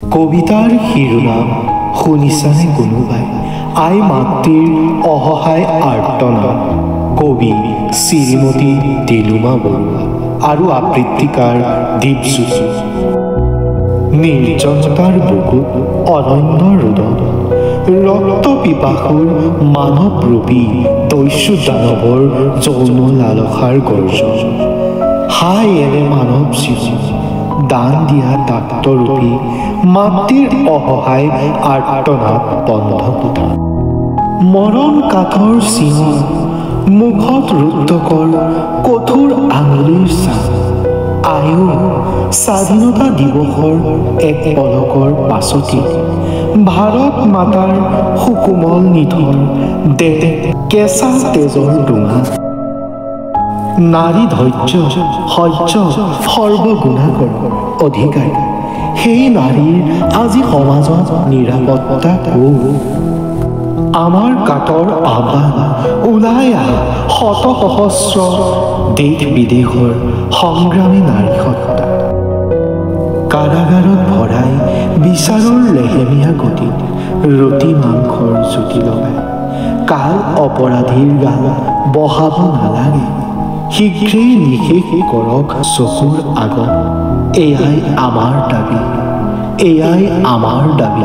কবিতাৰ শিৰোনাম শুনিছানে কোনোবাই? আই মাতৃৰ অসহায় আৰ্তনাদ। কবি শ্ৰীমতী টেলুমা বৰুৱা আৰু আবৃত্তিকাৰ দীপজ্যোতি। নিৰ্জনতাৰ বুকুত অনন্য ৰোদন, ৰক্ত পিপাসুৰ মানৱৰূপী দস্যু দানৱৰ যৌন লালসাৰ গৰ্জন। হাই এনে মানৱ জীৱন, দান দিয়া ডাক্তৰূপী মাতৃৰ অসহায় আৰ্তনাদ বন্ধ কোঠা। মৰণ কাঠৰ চিঞৰ, মুখত ৰুদ্ধ কৰ কঠোৰ আঙুলিৰ ছাপ। আয়ো স্বাধীনতা দিৱসৰ এক পলকৰ পাছতে ভাৰত মাতাৰ সুকোমল নিথৰ দেহ কেঁচা তেজৰ ডোঙা। নাৰী ধৈৰ্য সহ্য সৰ্বগুণাকৰ অধিকাৰী, সেই নাৰীৰ আজি সমাজত নিৰাপত্তা ক'ত? আমাৰ কাটৰ আহ্বান, ওলাই আহ শত সহস্ৰ দেশ বিদেশৰ সংগ্ৰামী নাৰী সত্তা। কাৰাগাৰত ভৰাই বিচাৰৰ লেহেমীয়া গতিত ৰুটি মাংসৰ জুতি লগাই কাল অপৰাধীৰ গান বহাব নালাগে। শীঘ্ৰেই নিশেষ কৰক চকুৰ আগত। এয়াই আমাৰ দাবী, এয়াই আমাৰ দাবী।